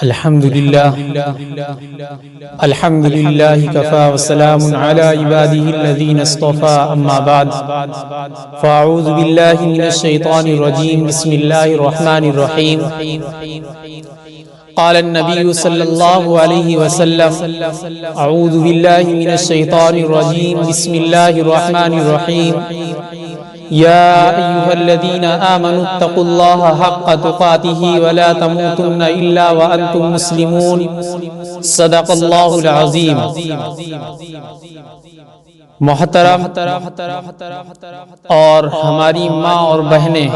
الحمد لله كفى وسلام على عباده الذين اصطفى أما بعد فأعوذ بالله من الشيطان الرجيم بسم الله الرحمن الرحيم قال النبي صلى الله عليه وسلم أعوذ بالله من الشيطان الرجيم بسم الله الرحمن الرحيم يا أيها الذين آمنوا اتقوا الله حق تقاته ولا تموتن إلا وأنتم مسلمون صدق الله العظيم۔ محترم اور ہماری ماں اور بہنیں،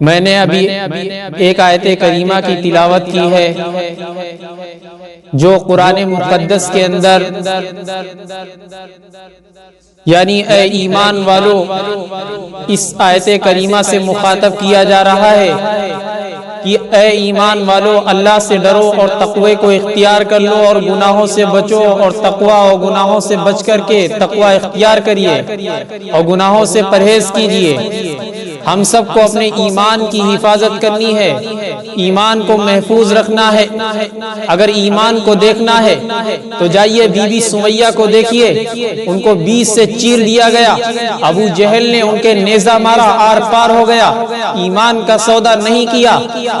میں نے ابھی ایک آیت کریمہ کی تلاوت کی ہے جو قرآن مقدس کے اندر یعنی اے ایمان والو اس آیت کریمہ سے مخاطب کیا جا رہا ہے کہ اے ایمان والو اللہ سے ڈرو اور تقوی کو اختیار کر لو اور گناہوں سے بچو اور تقوی اور گناہوں سے بچ کر کے تقوی اختیار کریے اور گناہوں سے پرہیز کیجیے۔ ہم سب کو اپنے ایمان کی حفاظت کرنی ہے، ایمان کو محفوظ رکھنا ہے۔ اگر ایمان کو دیکھنا ہے تو جائیے بی بی سمیہ کو دیکھیے، ان کو 20 سے چیر دیا گیا، ابو جہل نے ان کے نیزہ مارا، آر پار ہو گیا، ایمان کا سودا نہیں کیا۔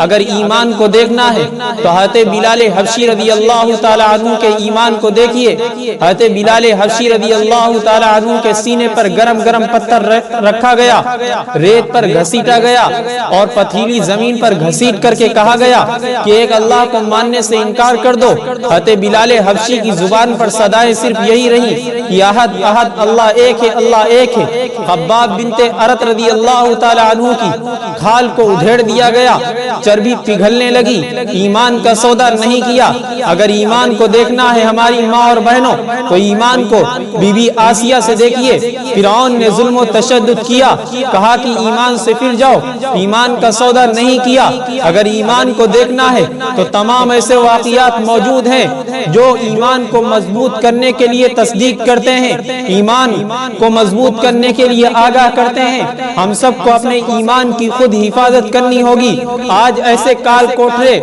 اگر ایمان کو دیکھنا ہے تو حضرت بلال حبشی رضی اللہ تعالی عنہ کے ایمان کو دیکھیے۔ حضرت بلال حبشی رضی اللہ تعالی عنہ کے سینے پر گرم گرم پتھر رکھا گیا، ریت پر گھسیٹا گیا اور پتھیلی زمین پر گھسیٹ کر کے کہا گیا کہ ایک اللہ کو ماننے سے انکار کر دو۔ حضرت بلال حبشی کی زبان پر صدائیں صرف یہی رہی کہ احد احد اللہ ایک ہے، اللہ ایک ہے۔ خباب بنت ارت رضی اللہ تعالی عنہ کی کھال کو ادھیڑ دیا گیا، چربی پگھلنے لگی، ایمان کا سودا نہیں کیا۔ اگر ایمان کو دیکھنا ہے ہماری ماں اور بہنوں تو ایمان کو بی بی آسیہ سے دیکھیے۔ فرعون نے ظلم و تشدد کیا، کہا کہ ایمان سے پھر جاؤ، ایمان کا سودا نہیں کیا۔ اگر ایمان کو دیکھنا ہے تو تمام ایسے واقعات موجود ہیں جو ایمان کو مضبوط کرنے کے لیے تصدیق کرتے ہیں، ایمان کو مضبوط کرنے کے لیے آگاہ کرتے ہیں۔ ہم سب کو اپنے ایمان کی خود حفاظت کرنی ہوگی۔ آج ایسے کال کوٹھے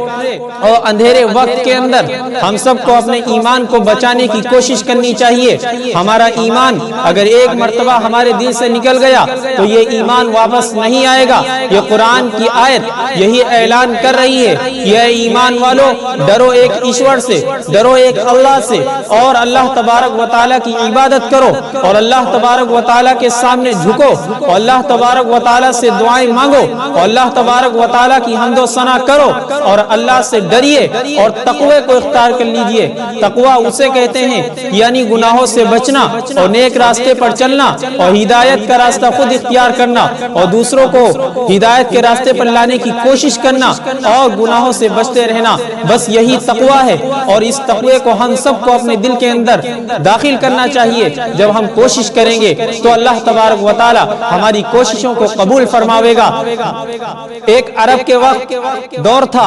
اور اندھیرے وقت کے اندر ہم سب کو اپنے ایمان کو بچانے کی کوشش کرنی چاہیے۔ ہمارا ایمان اگر ایک مرتبہ ہمارے دل سے نکل گیا تو یہ ایمان واپس نہیں آئے گا۔ یہ قرآن کی آیت یہی اعلان کر رہی ہے کہ اے ایمان والو ڈرو ایک ایشور سے، ڈرو ایک اللہ سے اور اللہ تبارک و تعالیٰ کی عبادت کرو اور اللہ تبارک و تعالیٰ کے سامنے جھکو اور اللہ تبارک و تعالیٰ سے دعائیں مانگو اور اللہ تبارک و تعالیٰ کی حمد و ثنا کرو اور اللہ سے ڈریے اور تقوی کو اختیار کر لیجئے۔ تقوی اسے کہتے ہیں یعنی گناہوں سے بچنا اور نیک راستے پر چلنا اور ہدایت کا راستہ خود اختیار کرنا اور دوسروں کو ہدایت کے راستے پر لانے کی کوشش کرنا اور گناہوں سے بچتے رہنا، بس یہی تقوی ہے۔ اور اس تقوی کو ہم سب کو اپنے دل کے اندر داخل کرنا چاہیے۔ جب ہم کوشش کریں گے تو اللہ تبارک و تعالی ہماری کوششوں کو قبول فرماوے گا۔ ایک عرب کے وقت دور تھا،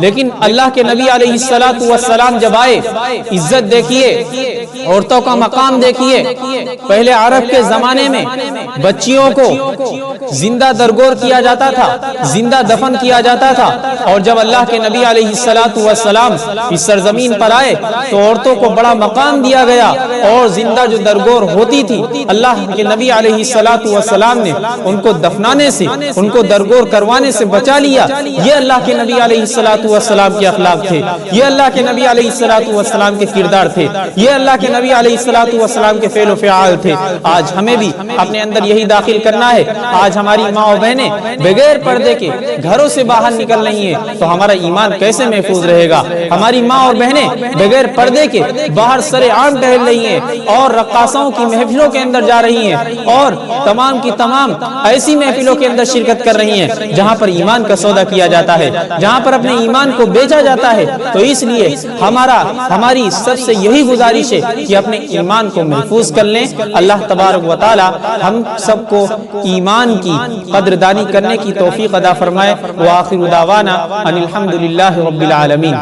لیکن اللہ کے نبی علیہ السلام جب آئے، عزت دیکھیے، عورتوں کا مقام دیکھیے۔ پہلے عرب کے زمانے میں بچیوں کو زندہ درگور کیا جاتا تھا، زندہ دفن کیا جاتا تھا، اور جب اللہ کے نبی علیہ السلام اس سرزمین پر آئے تو عورتوں کو بڑا مقام دیا گیا اور زندہ جو درگور ہوتی تھی اللہ کے نبی علیہ السلام نے ان کو دفنانے سے، ان کو درگور کروانے سے بچا لیا۔ یہ اللہ کے نبی علیہ السلام کے اخلاق تھے، یہ اللہ کے نبی علیہ السلام کے کردار تھے، یہ اللہ کے نبی علیہ السلام کے فعل و فعال تھے۔ آج ہمیں بھی اپنے اندر یہی داخل کرنا ہے۔ آج ہماری ماں اور بہنیں بغیر پردے کے گھروں سے باہر نکل رہی ہیں تو ہمارا ایمان کیسے محفوظ رہے گا؟ ہماری ماں اور بہنیں بغیر پردے کے باہر سر عام ٹہل رہی ہیں اور رقاصوں کی محفلوں کے اندر جا رہی ہیں اور تمام کی تمام ایسی محفلوں کے اندر شرکت کر رہی ہیں جہاں پر ایمان کا سودا کیا جاتا ہے، جہاں پر اپنے ایمان کو بیچا جاتا ہے۔ تو اس لیے ہماری سب سے یہی گزارش ہے کہ اپنے ایمان کو محفوظ کر لیں۔ اللہ تبارک و تعالی ہم سب کو ایمان کی قدردانی کرنے کی توفیق عطا فرمائے۔ وآخر دعوانا ان الحمد للہ رب العالمین۔